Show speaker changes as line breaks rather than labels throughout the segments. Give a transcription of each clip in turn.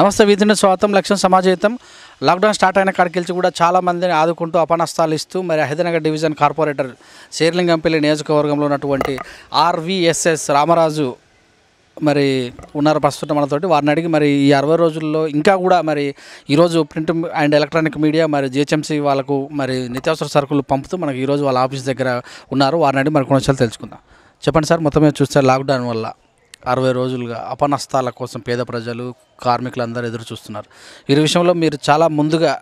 నమస్తే వీధిని స్వాగతం లక్ష్యం సమాజహితం లాక్డౌన్ స్టార్ట్ అయిన కాడికి కూడా చాలా మందిని ఆదుకుంటూ అపనస్తాలు ఇస్తూ మరి హైదరాబాద్ డివిజన్ కార్పొరేటర్ శేర్లింగంపల్లి నియోజకవర్గంలో ఉన్నటువంటి ఆర్వీఎస్ఎస్ రామరాజు మరి ఉన్నారు ప్రస్తుతం మనతోటి. వారిని అడిగి మరి ఈ 60 రోజుల్లో ఇంకా కూడా మరి ఈరోజు ప్రింట్ అండ్ ఎలక్ట్రానిక్ మీడియా మరి జిహెచ్ఎంసీ వాళ్ళకు మరి నిత్యావసర సరుకులు పంపుతూ మనకి ఈరోజు వాళ్ళ ఆఫీస్ దగ్గర ఉన్నారు. వారిని అడిగి మరి కొన్ని విషయాలు తెలుసుకుందాం. చెప్పండి సార్, మొత్తం మీద చూస్తే లాక్డౌన్ వల్ల 60 రోజులుగా అపనస్తాల కోసం పేద ప్రజలు కార్మికులు అందరూ ఎదురు చూస్తున్నారు. ఈ విషయంలో మీరు చాలా ముందుగా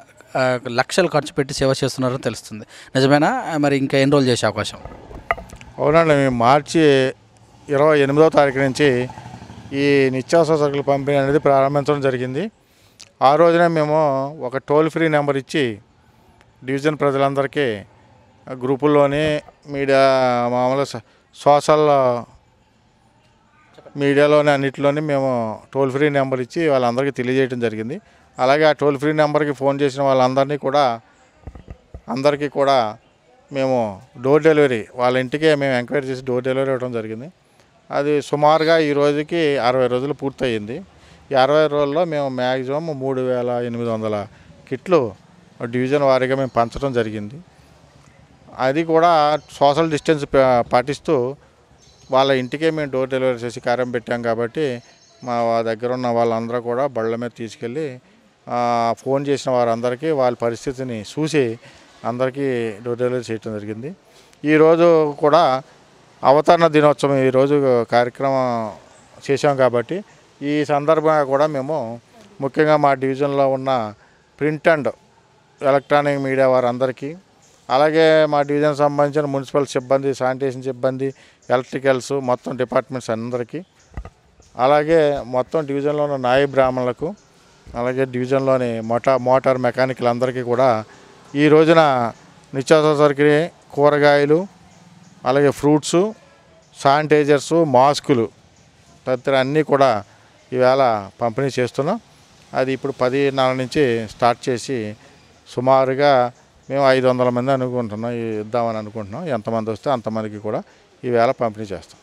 లక్షలు ఖర్చు పెట్టి సేవ చేస్తున్నారని తెలుస్తుంది. నిజమేనా? మరి ఇంకా ఎన్ని రోజులు చేసే అవకాశం?
అవునండి, మార్చి 28వ తారీఖు నుంచి ఈ నిత్యావసర సరుకులు పంపిణీ అనేది ప్రారంభించడం జరిగింది. ఆ రోజునే మేము ఒక టోల్ ఫ్రీ నెంబర్ ఇచ్చి డివిజన్ ప్రజలందరికీ గ్రూపుల్లోని మీడియా మామూలుగా సోషల్ మీడియాలోని అన్నింటిలోని మేము టోల్ ఫ్రీ నెంబర్ ఇచ్చి వాళ్ళందరికీ తెలియజేయడం జరిగింది. అలాగే ఆ టోల్ ఫ్రీ నెంబర్కి ఫోన్ చేసిన వాళ్ళందరినీ అందరికీ కూడా మేము డోర్ డెలివరీ వాళ్ళ ఇంటికే మేము ఎంక్వైరీ చేసి డోర్ డెలివరీ ఇవ్వడం జరిగింది. అది సుమారుగా ఈ రోజుకి 60 రోజులు పూర్తయింది. ఈ 60 రోజుల్లో మేము మ్యాక్సిమం 3800 కిట్లు డివిజన్ వారీగా మేము పంచడం జరిగింది. అది కూడా సోషల్ డిస్టెన్స్ పాటిస్తూ వాళ్ళ ఇంటికే మేము డోర్ డెలివరీ చేసి కార్యం పెట్టాం. కాబట్టి మా దగ్గర ఉన్న వాళ్ళందరూ కూడా బళ్ళ మీద తీసుకెళ్ళి ఫోన్ చేసిన వారందరికీ వాళ్ళ పరిస్థితిని చూసి అందరికీ డోర్ డెలివరీ చేయడం జరిగింది. ఈరోజు కూడా అవతరణ దినోత్సవం ఈరోజు కార్యక్రమం చేశాం. కాబట్టి ఈ సందర్భంగా కూడా మేము ముఖ్యంగా మా డివిజన్లో ఉన్న ప్రింట్ అండ్ ఎలక్ట్రానిక్ మీడియా వారందరికీ, అలాగే మా డివిజన్ సంబంధించిన మున్సిపల్ సిబ్బంది, శానిటేషన్ సిబ్బంది, ఎలక్ట్రికల్స్ మొత్తం డిపార్ట్మెంట్స్ అందరికీ, అలాగే మొత్తం డివిజన్లో ఉన్న నాయ బ్రాహ్మణులకు, అలాగే డివిజన్లోని మోటార్ మెకానికల్ అందరికీ కూడా ఈ రోజున నిత్యావసర సరుకులు, కూరగాయలు, అలాగే ఫ్రూట్సు, శానిటైజర్సు, మాస్కులు తదితర అన్నీ కూడా ఈవేళ పంపిణీ చేస్తున్నాం. అది ఇప్పుడు 10:30 నుంచి స్టార్ట్ చేసి సుమారుగా మేము 500 మంది ఇద్దామని అనుకుంటున్నాం. ఎంతమంది వస్తే అంతమందికి కూడా ఈవేళ పంపిణీ చేస్తాం.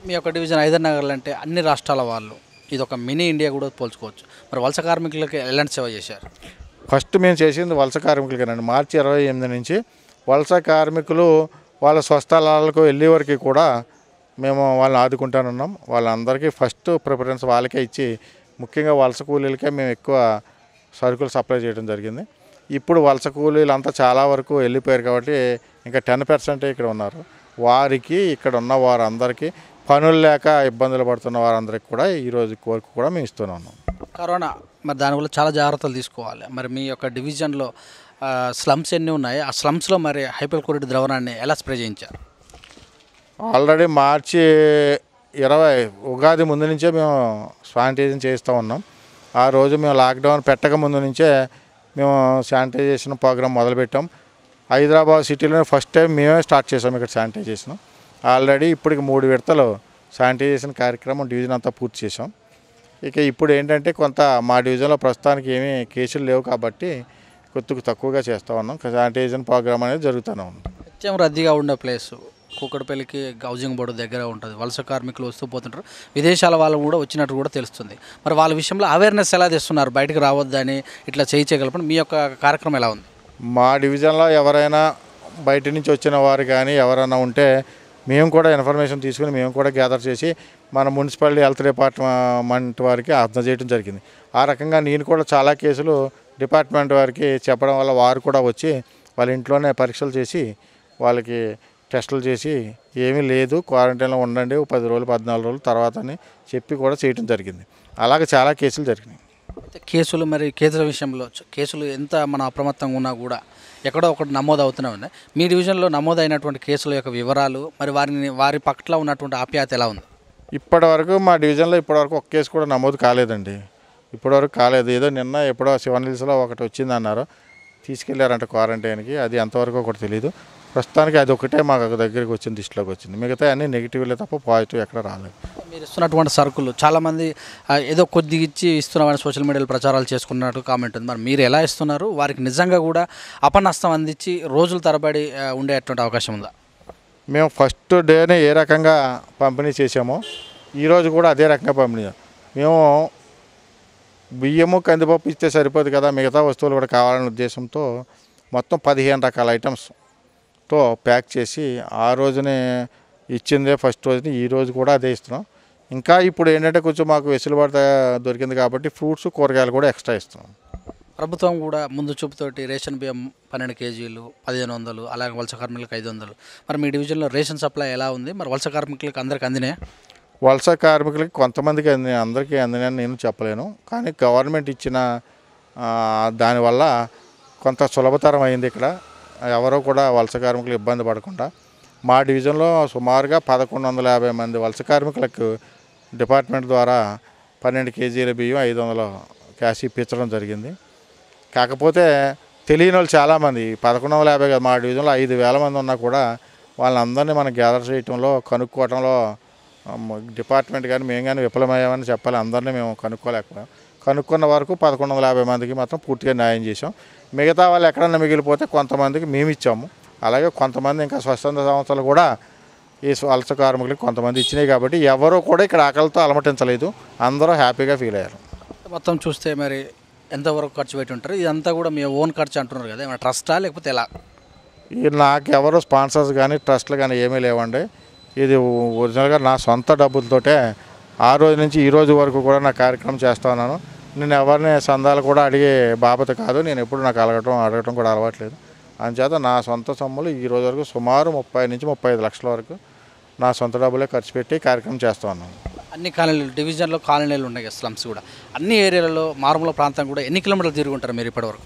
మీ యొక్క డివిజన్ హైదరాబాద్ అంటే అన్ని రాష్ట్రాల వాళ్ళు, ఇది ఒక మినీ ఇండియా కూడా పోల్చుకోవచ్చు. మరి వలస కార్మికులకి ఎలాంటి సేవ చేశారు?
ఫస్ట్ మేము చేసింది వలస కార్మికులకేనండి. మార్చి 28 నుంచి వలస కార్మికులు వాళ్ళ స్వస్థలాలకు వెళ్ళే వరకు కూడా మేము వాళ్ళని ఆదుకుంటానున్నాం. వాళ్ళందరికీ ఫస్ట్ ప్రిఫరెన్స్ వాళ్ళకే ఇచ్చి ముఖ్యంగా వలస కూలీలకే మేము ఎక్కువ సరుకులు సప్లై చేయడం జరిగింది. ఇప్పుడు వలస కూలీలు అంతా చాలా వరకు వెళ్ళిపోయారు. కాబట్టి ఇంకా 10% ఇక్కడ ఉన్నారు. వారికి ఇక్కడ ఉన్న వారందరికీ పనులు లేక ఇబ్బందులు పడుతున్న వారందరికీ కూడా ఈరోజు వరకు కూడా మేము ఇస్తూనే ఉన్నాం.
కరోనా మరి దానివల్ల చాలా జాగ్రత్తలు తీసుకోవాలి. మరి మీ యొక్క డివిజన్లో స్లమ్స్ ఎన్ని ఉన్నాయి? ఆ స్లమ్స్లో మరి హైపోక్లోరైడ్ ద్రవణాన్ని ఎలా స్ప్రే చేయించారు?
ఆల్రెడీ మార్చి 20 ఉగాది ముందు నుంచే మేము శానిటైజేషన్ చేస్తూ ఉన్నాం. ఆ రోజు మేము లాక్డౌన్ పెట్టక ముందు నుంచే మేము శానిటైజేషన్ ప్రోగ్రామ్ మొదలుపెట్టాం. హైదరాబాద్ సిటీలోనే ఫస్ట్ టైం మేమే స్టార్ట్ చేసాం ఇక్కడ శానిటైజేషన్. ఆల్రెడీ ఇప్పటికి 3 విడతలు శానిటైజేషన్ కార్యక్రమం డివిజన్ అంతా పూర్తి చేసాం. ఇక ఇప్పుడు ఏంటంటే కొంత మా డివిజన్లో ప్రస్తుతానికి ఏమీ కేసులు లేవు కాబట్టి కొద్దిగా తక్కువగా చేస్తూ ఉన్నాం. శానిటైజేషన్ ప్రోగ్రామ్ అనేది జరుగుతూనే ఉంది.
నిత్యం రద్దీగా ఉండే ప్లేసు కూకట్పల్లికి హౌసింగ్ బోర్డు దగ్గర ఉంటుంది. వలస కార్మికులు వస్తూ పోతుంటారు. విదేశాల వాళ్ళు కూడా వచ్చినట్టు కూడా తెలుస్తుంది. మరి వాళ్ళ విషయంలో అవేర్నెస్ ఎలా తెస్తున్నారు? బయటకు రావద్దని ఇట్లా చేయగలపండి. మీ యొక్క కార్యక్రమం ఎలా ఉంది?
మా డివిజన్లో ఎవరైనా బయట నుంచి వచ్చిన వారు కానీ ఎవరైనా ఉంటే మేము కూడా ఇన్ఫర్మేషన్ తీసుకుని మేము కూడా గ్యాదర్ చేసి మన మున్సిపాలిటీ హెల్త్ డిపార్ట్మెంట్ వారికి అర్థం చేయడం జరిగింది. ఆ రకంగా నేను కూడా చాలా కేసులు డిపార్ట్మెంట్ వారికి చెప్పడం వల్ల వారు కూడా వచ్చి వాళ్ళ ఇంట్లోనే పరీక్షలు చేసి వాళ్ళకి టెస్టులు చేసి ఏమీ లేదు, క్వారంటైన్లో ఉండండి 10 రోజులు 14 రోజులు తర్వాత అని చెప్పి కూడా చేయడం జరిగింది. అలాగే చాలా కేసులు జరిగినాయి.
కేసులు మరి కేసుల విషయంలో కేసులు ఎంత మనం అప్రమత్తంగా ఉన్నా కూడా ఎక్కడో ఒకటి నమోదు అవుతూనే ఉన్నాయి. మీ డివిజన్లో నమోదైనటువంటి కేసుల యొక్క వివరాలు మరి వారి పట్ల ఉన్నటువంటి ఆప్యాయత ఎలా ఉంది?
ఇప్పటివరకు మా డివిజన్లో ఇప్పటివరకు ఒక కేసు కూడా నమోదు కాలేదండి. ఇప్పటివరకు కాలేదు. ఏదో నిన్న ఎప్పుడో శివన్ హిల్స్లో ఒకటి వచ్చింది అన్నారు, తీసుకెళ్లారంట క్వారంటైన్కి. అది ఎంతవరకు ఒకటి తెలియదు. ప్రస్తుతానికి అది ఒకటే మాకు దగ్గరికి వచ్చింది, దృష్టిలోకి వచ్చింది. మిగతా అన్నీ నెగిటివ్లే తప్ప పాజిటివ్ ఎక్కడ రాలేదు.
మీరు ఇస్తున్నటువంటి సరుకులు చాలామంది ఏదో కొద్దిగా ఇచ్చి ఇస్తున్నామని సోషల్ మీడియాలో ప్రచారాలు చేసుకున్నట్టు కామెంట్ ఉంది. మరి మీరు ఎలా ఇస్తున్నారు? వారికి నిజంగా కూడా అపనష్టం అందించి రోజుల తరబడి ఉండేటువంటి అవకాశం ఉందా?
మేము ఫస్ట్ డేనే ఏ రకంగా పంపిణీ చేసామో ఈరోజు కూడా అదే రకంగా పంపిణీ. మేము బియ్యము కందిపప్పు ఇస్తే సరిపోదు కదా, మిగతా వస్తువులు కూడా కావాలనే ఉద్దేశంతో మొత్తం 15 రకాల ఐటమ్స్తో ప్యాక్ చేసి ఆ రోజునే ఇచ్చిందే ఫస్ట్ రోజుని, ఈ రోజు కూడా అదే ఇస్తున్నాం. ఇంకా ఇప్పుడు ఏంటంటే కొంచెం మాకు వెసులుబాటు దొరికింది కాబట్టి ఫ్రూట్స్ కూరగాయలు కూడా ఎక్స్ట్రా ఇస్తున్నాం.
ప్రభుత్వం కూడా ముందు చూపుతోటి రేషన్ బియ్యం 12 కేజీలు 1500, అలాగే వలస కార్మికులకు 500. మరి మీ డివిజన్లో రేషన్ సప్లై ఎలా ఉంది? మరి వలస కార్మికులకు అందరికి అందినాయా?
వలస కార్మికులకి కొంతమందికి అందరికీ అందినని నేను చెప్పలేను, కానీ గవర్నమెంట్ ఇచ్చిన దానివల్ల కొంత సులభతరం అయింది. ఇక్కడ ఎవరో కూడా వలస కార్మికులు ఇబ్బంది పడకుండా మా డివిజన్లో సుమారుగా 1150 మంది వలస కార్మికులకు డిపార్ట్మెంట్ ద్వారా 12 కేజీల బియ్యం 500 క్యాష్ ఇప్పించడం జరిగింది. కాకపోతే తెలియని వాళ్ళు చాలామంది, 1150 కాదు, మా డివిజన్లో 5000 మంది ఉన్నా కూడా వాళ్ళందరినీ మనం గ్యాదర్ చేయటంలో కనుక్కోవటంలో డిపార్ట్మెంట్ కానీ మేము కానీ విఫలమయ్యామని చెప్పాలి. అందరినీ మేము కనుక్కోలేకపోయాం. కనుక్కున్న వరకు 1150 మందికి మాత్రం పూర్తిగా న్యాయం చేసాం. మిగతా వాళ్ళు ఎక్కడన్నా మిగిలిపోతే కొంతమందికి మేము ఇచ్చాము. అలాగే కొంతమంది ఇంకా స్వచ్ఛంద సంస్థలు కూడా ఈ వలస కార్మికులకు కొంతమంది ఇచ్చినాయి. కాబట్టి ఎవరూ కూడా ఇక్కడ ఆకలితో అలమటించలేదు, అందరూ హ్యాపీగా ఫీల్ అయ్యారు.
మొత్తం చూస్తే మరి ఎంతవరకు ఖర్చు పెట్టి ఉంటారు? ఇదంతా కూడా మీ ఓన్ ఖర్చు అంటున్నారు కదా, ఏమైనా ట్రస్టా లేకపోతే ఎలా?
నాకు ఎవరు స్పాన్సర్స్ కానీ ట్రస్ట్లు కానీ ఏమీ లేవండి. ఇది ఒరిజినల్గా నా సొంత డబ్బులతోటే ఆ రోజు నుంచి ఈ రోజు వరకు కూడా నా కార్యక్రమం చేస్తూ ఉన్నాను. నేను ఎవరిని సందాలు కూడా అడిగే బాబత కాదు. నేను ఎప్పుడు నాకు అడగటం కూడా అలవాట్లేదు. అందుచేత నా సొంత సొమ్ములు ఈ రోజు వరకు సుమారు 30 నుంచి 35 లక్షల వరకు నా సొంత డబ్బులే ఖర్చు పెట్టి కార్యక్రమం చేస్తూ ఉన్నాను.
అన్ని కాలనీలు, డివిజన్లో కాలనీలు ఉన్నాయి కదా, స్లమ్స్ కూడా, అన్ని ఏరియాలలో మారుమూల ప్రాంతం కూడా ఎన్ని కిలోమీటర్లు తిరుగుంటారు మీరు ఇప్పటివరకు?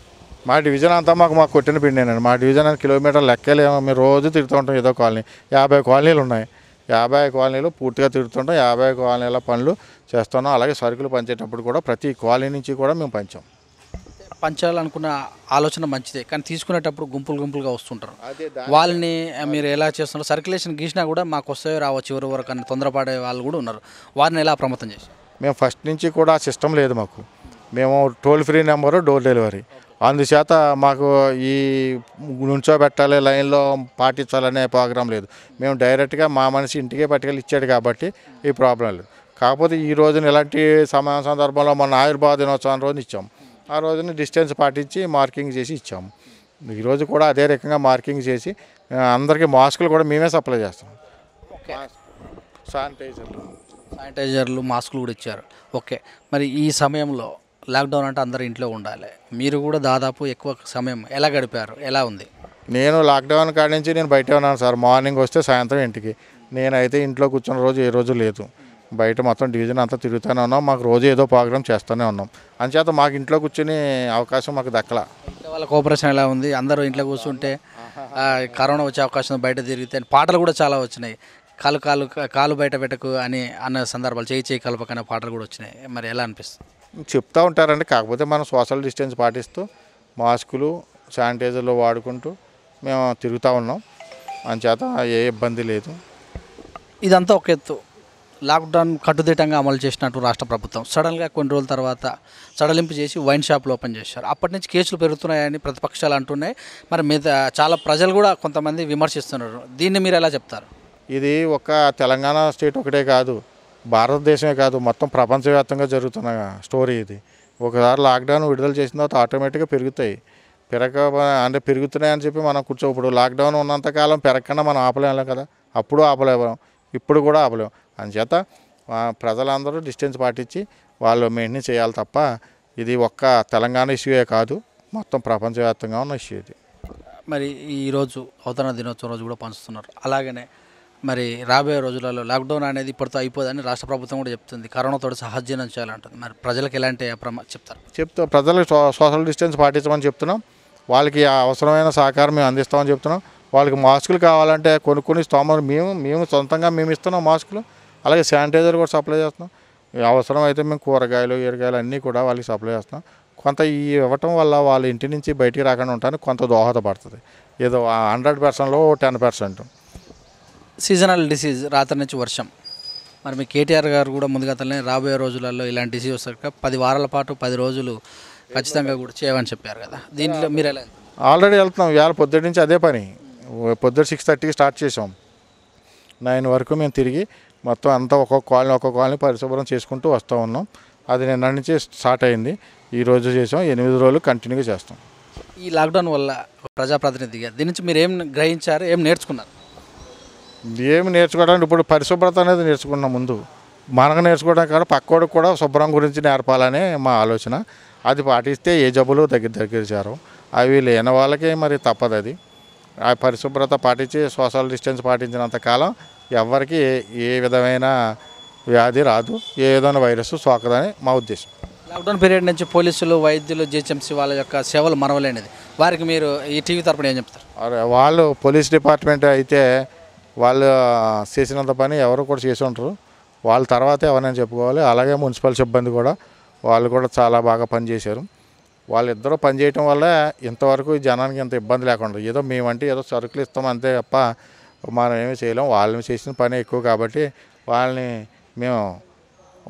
మా డివిజన్ అంతా మాకు కొట్టిన పిండేనండి. మా డివిజన్ కిలోమీటర్ లెక్కలేమో, మేము రోజు తిరుగుతూ ఉంటాం. ఏదో కాలనీ 50 కాలనీలు ఉన్నాయి. 50 కాలనీలు పూర్తిగా తిరుగుతుంటాం. 50 కాలనీల పనులు చేస్తున్నాం. అలాగే సరుకులు పంచేటప్పుడు కూడా ప్రతి కాలనీ నుంచి కూడా మేము పంచాం.
పంచాలనుకున్న ఆలోచన మంచిదే, కానీ తీసుకునేటప్పుడు గుంపులుగా వస్తుంటారు. వాళ్ళని మీరు ఎలా చేస్తున్నారు? సర్క్యులేషన్ గీసినా కూడా మాకు వస్తాయో రావో చివరి వరకు అని తొందరపడే వాళ్ళు కూడా ఉన్నారు. వారిని ఎలా అప్రమత్తం చేసి?
మేము ఫస్ట్ నుంచి కూడా సిస్టమ్ లేదు మాకు. మేము toll free number, door delivery. అందుచేత మాకు ఈ నుంచోబెట్టాలి, లైన్లో పాటించాలనే ప్రోగ్రాం లేదు. మేము డైరెక్ట్గా మా మనిషి ఇంటికే పట్టుకెళ్ళి ఇచ్చాడు కాబట్టి ఈ ప్రాబ్లం లేదు. కాకపోతే ఈ రోజున ఇలాంటి సందర్భంలో మన ఆయుర్వేద దినోత్సవం రోజున ఇచ్చాము. ఆ రోజున డిస్టెన్స్ పాటించి మార్కింగ్ చేసి ఇచ్చాము. ఈరోజు కూడా అదే రకంగా మార్కింగ్ చేసి అందరికీ మాస్కులు కూడా మేమే సప్లై చేస్తాం.
శానిటైజర్లు, మాస్కులు కూడా ఇచ్చారు. ఓకే, మరి ఈ సమయంలో లాక్డౌన్ అంటే అందరూ ఇంట్లో ఉండాలి. మీరు కూడా దాదాపు ఎక్కువ సమయం ఎలా గడిపారు? ఎలా ఉంది?
నేను లాక్డౌన్ కాడి నుంచి నేను బయటే ఉన్నాను సార్. మార్నింగ్ వస్తే సాయంత్రం ఇంటికి. నేనైతే ఇంట్లో కూర్చున్న రోజు ఏ రోజు లేదు. బయట మొత్తం డివిజన్ అంతా తిరుగుతూనే ఉన్నాం. మాకు రోజు ఏదో ప్రోగ్రామ్ చేస్తూనే ఉన్నాం. అంచేత మాకు ఇంట్లో కూర్చుని అవకాశం మాకు దక్కల.
వాళ్ళ కోఆపరేషన్ ఎలా ఉంది? అందరూ ఇంట్లో కూర్చుంటే కరోనా వచ్చే అవకాశం, బయట తిరిగితే పాటలు కూడా చాలా వచ్చినాయి. కాలు బయట పెట్టకు అని అన్న సందర్భాలు, చేయి కలపకనే పాటలు కూడా వచ్చినాయి. మరి ఎలా అనిపిస్తుంది?
చెప్తూ ఉంటారండి. కాకపోతే మనం సోషల్ డిస్టెన్స్ పాటిస్తూ మాస్కులు, శానిటైజర్లు వాడుకుంటూ మేము తిరుగుతూ ఉన్నాం. అంచేత ఏ ఇబ్బంది లేదు.
ఇదంతా ఒక ఎత్తు. లాక్డౌన్ కట్టుదిట్టంగా అమలు చేసినట్టు రాష్ట్ర ప్రభుత్వం సడన్గా కొన్ని రోజుల తర్వాత సడలింపు చేసి వైన్ షాపులు ఓపెన్ చేశారు. అప్పటి నుంచి కేసులు పెరుగుతున్నాయని ప్రతిపక్షాలు అంటున్నాయి. మరి మీద చాలా ప్రజలు కూడా కొంతమంది విమర్శిస్తున్నారు. దీన్ని మీరు ఎలా చెప్తారు?
ఇది ఒక తెలంగాణ స్టేట్ ఒకటే కాదు, భారతదేశమే కాదు, మొత్తం ప్రపంచవ్యాప్తంగా జరుగుతున్న స్టోరీ ఇది. ఒకసారి లాక్డౌన్ విడుదల చేసిన తర్వాత ఆటోమేటిక్గా పెరుగుతాయి. అంటే పెరుగుతున్నాయని చెప్పి మనం ఇప్పుడు లాక్డౌన్ ఉన్నంతకాలం పెరగకుండా మనం ఆపలేము కదా. అప్పుడు ఆపలేము, ఇప్పుడు కూడా ఆపలేము. అందుచేత ప్రజలందరూ డిస్టెన్స్ పాటించి వాళ్ళు మెయింటైన్ చేయాలి తప్ప ఇది ఒక్క తెలంగాణ ఇష్యూయే కాదు, మొత్తం ప్రపంచవ్యాప్తంగా ఉన్న ఇష్యూ ఇది.
మరి ఈరోజు అవతరణ దినోత్సవం రోజు కూడా పంచుతున్నారు. అలాగనే మరి రాబోయే రోజులలో లాక్డౌన్ అనేది ఇప్పటితో అయిపోదని రాష్ట్ర ప్రభుత్వం కూడా చెప్తుంది. కరోనాతో సహజీవనం చేయాలంటుంది. మరి ప్రజలకు ఎలాంటి
ప్రజలకు సోషల్ డిస్టెన్స్ పాటించమని చెప్తున్నాం. వాళ్ళకి అవసరమైన సహకారం మేము అందిస్తామని చెప్తున్నాం. వాళ్ళకి మాస్కులు కావాలంటే కొనుక్కొని స్తోమత మేము సొంతంగా మేము ఇస్తున్నాం మాస్కులు. అలాగే శానిటైజర్ కూడా సప్లై చేస్తున్నాం. అవసరం అయితే మేము కూరగాయలు, ఎరగాయలు అన్నీ కూడా వాళ్ళకి సప్లై చేస్తున్నాం. కొంత ఈ ఇవ్వటం వల్ల వాళ్ళ ఇంటి నుంచి బయటికి రాకుండా ఉండడానికి కొంత దోహదపడుతుంది. ఏదో 100%లో 10%.
సీజనల్ డిసీజ్, రాత్రి నుంచి వర్షం. మరి మీ కేటీఆర్ గారు కూడా ముందుగానే రాబోయే రోజులలో ఇలాంటి డిసీజ్ వస్తాక 10 వారాల పాటు 10 రోజులు ఖచ్చితంగా కూడా చేయమని చెప్పారు కదా. దీంట్లో మీరు ఎలా?
ఆల్రెడీ వెళ్తున్నాం. ఇవాళ పొద్దుటి నుంచి అదే పని. పొద్దుట 6:30కి స్టార్ట్ చేసాం. 9 వరకు మేము తిరిగి మొత్తం అంతా ఒక్కొక్క కాలనీ పరిశుభ్రం చేసుకుంటూ వస్తూ ఉన్నాం. అది నిన్న నుంచి స్టార్ట్ అయింది. ఈరోజు చేసాం, 8 రోజులు కంటిన్యూగా చేస్తాం.
ఈ లాక్డౌన్ వల్ల ప్రజాప్రతినిధిగా దీని నుంచి మీరు ఏం గ్రహించారు, ఏం నేర్చుకున్నారు?
ఏమి నేర్చుకోవడానికి ఇప్పుడు పరిశుభ్రత అనేది నేర్చుకున్నాం. ముందు మనకు నేర్చుకోవడానికి కాదు, పక్కోడికి కూడా శుభ్రం గురించి నేర్పాలని మా ఆలోచన. అది పాటిస్తే ఏ జబ్బులు దగ్గర చేరు. అవి లేని వాళ్ళకి మరి తప్పదు. అది ఆ పరిశుభ్రత పాటించి సోషల్ డిస్టెన్స్ పాటించినంత కాలం ఎవరికి ఏ విధమైన వ్యాధి రాదు, ఏ విధమైన వైరస్ సోకదని మా ఉద్దేశం.
లాక్డౌన్ పీరియడ్ నుంచి పోలీసులు, వైద్యులు, జిహెచ్ఎంసీ వాళ్ళ యొక్క సేవలు మరవలేనిది. వారికి మీరు ఈ టీవీ తరపున ఏం చెప్తారు?
వాళ్ళు పోలీస్ డిపార్ట్మెంట్ అయితే వాళ్ళు చేసినంత పని ఎవరు కూడా చేసి ఉంటారు. వాళ్ళ తర్వాత ఎవరైనా చెప్పుకోవాలి. అలాగే మున్సిపల్ సిబ్బంది కూడా వాళ్ళు కూడా చాలా బాగా పనిచేశారు. వాళ్ళిద్దరూ పనిచేయటం వల్ల ఇంతవరకు జనానికి ఇంత ఇబ్బంది లేకుండా, ఏదో మేమంటే ఏదో సరుకులు ఇస్తాం అంతే తప్ప మనం ఏమీ చేయలేం. వాళ్ళని చేసిన పని ఎక్కువ కాబట్టి మేము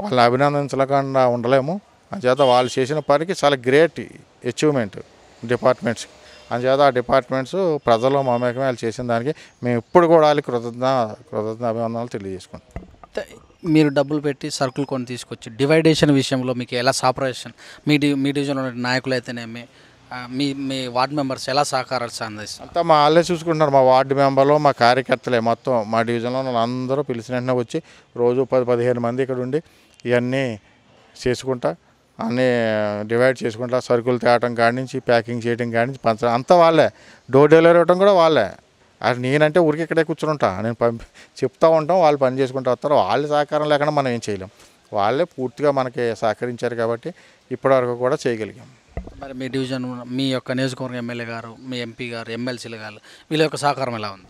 వాళ్ళని అభినందించలేకుండా ఉండలేము. అంచేత వాళ్ళు చేసిన పనికి చాలా గ్రేట్ అచీవ్మెంట్ డిపార్ట్మెంట్స్కి. అంచేత ఆ డిపార్ట్మెంట్స్ ప్రజలు మమేకమే వాళ్ళు చేసిన దానికి మేము ఇప్పుడు కూడా వాళ్ళకి కృతజ్ఞ అభివందనాలు తెలియజేసుకుంటాం.
మీరు డబ్బులు పెట్టి సరుకులు కొని తీసుకొచ్చి డివైడేషన్ విషయంలో మీకు ఎలా సాపరేషన్, మీ డివిజన్లో ఉన్న నాయకులు అయితేనేమి, మీ వార్డు మెంబర్స్ ఎలా సహకారాలు అందిస్తారు?
అంతా మా వాళ్ళే చూసుకుంటున్నారు. మా వార్డు మెంబర్లు, మా కార్యకర్తలే మొత్తం మా డివిజన్లో ఉన్న అందరూ పిలిచిన వెంటనే వచ్చి రోజు 10-15 మంది ఇక్కడ ఉండి ఇవన్నీ చేసుకుంటా, అన్నీ డివైడ్ చేసుకుంటా, సరుకులు తేవటం కాడి నుంచి, ప్యాకింగ్ చేయడం కాడి నుంచి, పంచడం అంతా వాళ్ళే. డోర్ డెలివరీ ఇవ్వడం కూడా వాళ్ళే. అది నేనంటే ఊరికి ఇక్కడే కూర్చుంటా, నేను చెప్తూ ఉంటాం, వాళ్ళు పని చేసుకుంటూ వస్తారు. వాళ్ళ సహకారం లేకుండా మనం ఏం చేయలేం. వాళ్ళే పూర్తిగా మనకి సహకరించారు కాబట్టి ఇప్పటివరకు కూడా చేయగలిగాం.
మరి మీ డివిజన్, మీ యొక్క నియోజకవర్గం ఎమ్మెల్యే గారు, మీ ఎంపీ గారు, ఎమ్మెల్సీలు గారు, వీళ్ళ యొక్క సహకారం ఎలా ఉంది?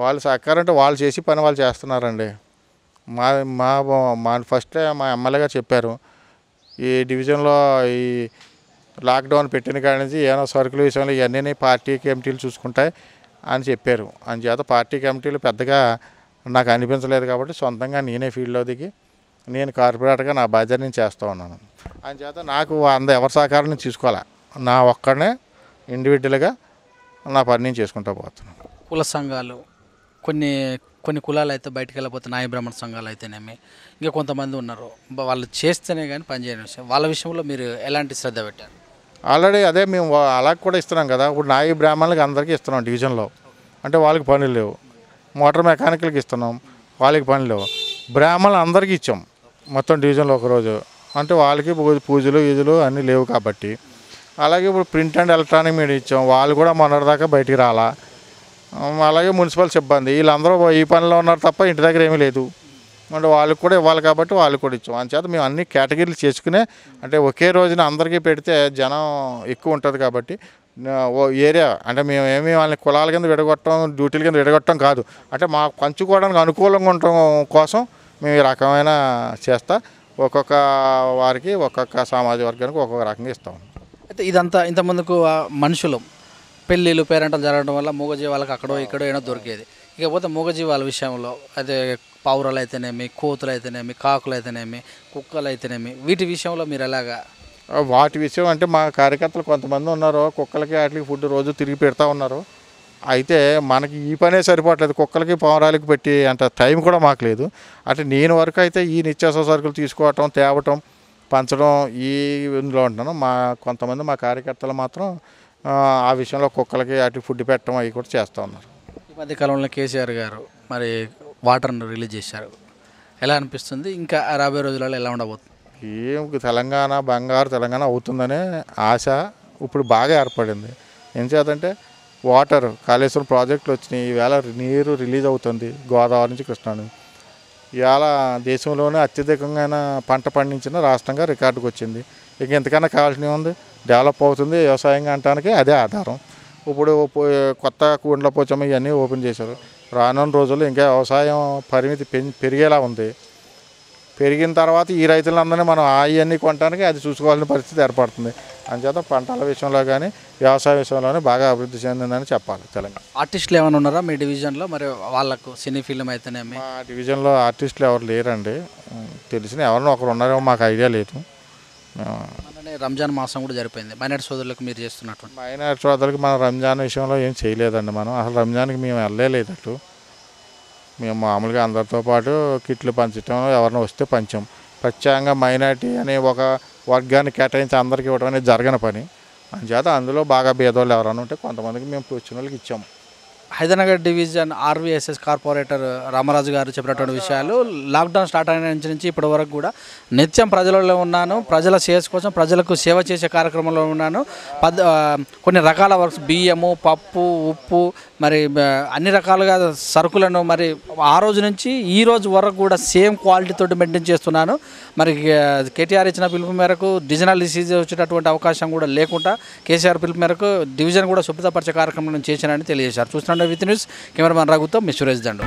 వాళ్ళ సహకారం అంటే వాళ్ళు చేసి పని వాళ్ళు చేస్తున్నారండి. మా ఫస్టే మా ఎమ్మెల్యే గారు చెప్పారు, ఈ డివిజన్లో ఈ లాక్డౌన్ పెట్టిన కాడి నుంచి ఏమైనా సరుకుల విషయంలో ఇవన్నీ పార్టీ కమిటీలు చూసుకుంటాయి అని చెప్పారు. అందుచేత పార్టీ కమిటీలు పెద్దగా నాకు అనిపించలేదు కాబట్టి సొంతంగా నేనే ఫీల్డ్లో దిగి నేను కార్పొరేటర్గా నా బాధ్యత నేను చేస్తూ ఉన్నాను. అందుచేత నాకు ఎవరి సహకారం నేను తీసుకోవాలా, నా ఒక్కడనే ఇండివిజువల్గా నా పని నేను చేసుకుంటూ పోతున్నాను.
కుల సంఘాలు, కొన్ని కులాలు అయితే బయటకు వెళ్ళిపోతే నాయ బ్రాహ్మణ సంఘాలు అయితేనేమి, ఇంకా కొంతమంది ఉన్నారు వాళ్ళు చేస్తేనే కానీ పనిచేయని విషయం, వాళ్ళ విషయంలో మీరు ఎలాంటి శ్రద్ధ పెట్టారు?
ఆల్రెడీ అదే మేము అలా కూడా ఇస్తున్నాం కదా. ఇప్పుడు నాయి బ్రాహ్మణులకి అందరికీ ఇస్తున్నాం డివిజన్లో. అంటే వాళ్ళకి పనులు లేవు. మోటార్ మెకానికల్కి ఇస్తున్నాం, వాళ్ళకి పనులు లేవు. బ్రాహ్మణులు అందరికీ ఇచ్చాం మొత్తం డివిజన్లో ఒకరోజు. అంటే వాళ్ళకి పూజలు ఈజులు అన్నీ లేవు కాబట్టి. అలాగే ఇప్పుడు ప్రింట్ అండ్ ఎలక్ట్రానిక్ మీడియా ఇచ్చాం, వాళ్ళు కూడా మొన్నటిదాకా బయటికి రాలా. అలాగే మున్సిపల్ సిబ్బంది వీళ్ళందరూ ఈ పనిలో ఉన్నారు తప్ప ఇంటి దగ్గర ఏమీ లేదు. అంటే వాళ్ళకి కూడా ఇవ్వాలి కాబట్టి వాళ్ళకి కూడా ఇచ్చాం. అందుచేత మేము అన్ని కేటగిరీలు చేసుకునే, అంటే ఒకే రోజున అందరికీ పెడితే జనం ఎక్కువ ఉంటుంది కాబట్టి ఓ ఏరియా, అంటే మేము ఏమి వాళ్ళని కులాల కింద విడగొట్టడం, డ్యూటీల కింద విడగొట్టడం కాదు. అంటే మాకు పంచుకోవడానికి అనుకూలంగా ఉండటం కోసం మేము ఈ రకమైన చేస్తా ఒక్కొక్క వారికి, ఒక్కొక్క సామాజిక వర్గానికి ఒక్కొక్క రకంగా ఇస్తాం.
అయితే ఇదంతా ఇంతమందుకు మనుషులు పెళ్ళిళ్ళు, పేరెంటలు జరగడం వల్ల మూగజీవాలకు అక్కడో ఇక్కడో ఏదో దొరికేది. ఇకపోతే మూగజీవాల విషయంలో అదే పావురాలు అయితేనేమి, కోతులు అయితేనేమి, కాకులు అయితేనేమి, కుక్కలు అయితేనేమి, వీటి విషయంలో మీరు ఎలాగా?
వాటి విషయం అంటే మా కార్యకర్తలు కొంతమంది ఉన్నారు, కుక్కలకి వాటికి ఫుడ్ రోజు తిరిగి పెడతా ఉన్నారు. అయితే మనకి ఈ పనే సరిపోవట్లేదు, కుక్కలకి పావురాలకి పెట్టి అంత టైం కూడా మాకు లేదు. అంటే నేను వరకు అయితే ఈ నిత్యావసర సరుకులు తీసుకోవటం, తేవటం, పంచడం ఈ ఇందులో ఉంటున్నాను. కొంతమంది మా కార్యకర్తలు మాత్రం ఆ విషయంలో కుక్కలకి వాటికి ఫుడ్ పెట్టడం అవి కూడా చేస్తూ ఉన్నారు.
ఈ మధ్యకాలంలో కేసీఆర్ గారు మరి వాటర్ను రిలీజ్ చేశారు, ఎలా అనిపిస్తుంది? ఇంకా రాబోయే రోజులలో ఎలా ఉండబోతుంది?
తెలంగాణ బంగారు తెలంగాణ అవుతుందనే ఆశ ఇప్పుడు బాగా ఏర్పడింది. ఏం చేద్దంటే వాటర్ కాళేశ్వరం ప్రాజెక్టులు వచ్చినాయి, ఈవేళ నీరు రిలీజ్ అవుతుంది గోదావరి నుంచి కృష్ణా నుంచి. ఇవాళ దేశంలోనే అత్యధికంగా పంట పండించిన రాష్ట్రంగా రికార్డుకు వచ్చింది. ఇక ఎంతకన్నా కావాల్సినవి ఉంది, డెవలప్ అవుతుంది వ్యవసాయంగా అనడానికి అదే ఆధారం. ఇప్పుడు కొత్త కూండ్ల పోచమ్మ ఇవన్నీ ఓపెన్ చేశారు. రానున్న రోజుల్లో ఇంకా వ్యవసాయం పరిమితి పెరిగేలా ఉంది. పెరిగిన తర్వాత ఈ రైతులందరినీ మనం అవన్నీ కొనడానికి అది చూసుకోవాల్సిన పరిస్థితి ఏర్పడుతుంది. అందుచేత పంటల విషయంలో కానీ వ్యవసాయ విషయంలోనే బాగా అభివృద్ధి చెందిందని చెప్పాలి తెలంగాణ.
ఆర్టిస్టులు ఏమైనా ఉన్నారా మీ డివిజన్లో? మరి వాళ్ళకు సినీ ఫిల్మ్ అయితేనేమి?
మా డివిజన్లో ఆర్టిస్టులు ఎవరు లేరండి. తెలిసిన ఎవరైనా ఒకరు ఉన్నారో మాకు ఐడియా లేదు.
రంజాన్ మాసం కూడా జరిపోయింది, మైనార్టీ సోదరులకు మీరు చేస్తున్నట్టు.
మైనార్టీ సోదరులకు మనం రంజాన్ విషయంలో ఏం చేయలేదండి. మనం అసలు రంజాన్కి మేము వెళ్ళలేదట్టు. మేము మామూలుగా అందరితో పాటు కిట్లు పంచడం, ఎవరైనా వస్తే పంచాం. ప్రత్యేకంగా మైనార్టీ అనే ఒక వర్గాన్ని కేటాయించి అందరికీ ఇవ్వడం అనేది జరగని పని. అందుచేత అందులో బాగా భేదవాళ్ళు ఎవరైనా ఉంటే కొంతమందికి మేము వచ్చిన వాళ్ళకి ఇచ్చాము.
Hyderabad division RVSS corporator Ramaraju గారు చెప్పినటువంటి విషయాలు. లాక్డౌన్ స్టార్ట్ అయిన నుంచి ఇప్పటి వరకు కూడా నిత్యం ప్రజలలో ఉన్నాను, ప్రజల శ్రేయస్ కోసం ప్రజలకు సేవ చేసే కార్యక్రమంలో ఉన్నాను. కొన్ని రకాల వర్క్స్, బియ్యము, పప్పు, ఉప్పు, మరి అన్ని రకాలుగా సరుకులను మరి ఆ రోజు నుంచి ఈ రోజు వరకు కూడా సేమ్ క్వాలిటీతో మెయింటైన్ చేస్తున్నాను. మరి కేటీఆర్ ఇచ్చిన పిలుపు మేరకు డివిజనల్ డిసీజ్ వచ్చేటటువంటి అవకాశం కూడా లేకుండా కేసీఆర్ పిలుపు మేరకు డివిజన్ కూడా శుభ్రతపరిచే కార్యక్రమం చేశానని తెలియజేశారు. చూస్తున్నాను with news cameraman రఘుతో me Suresh Dandu.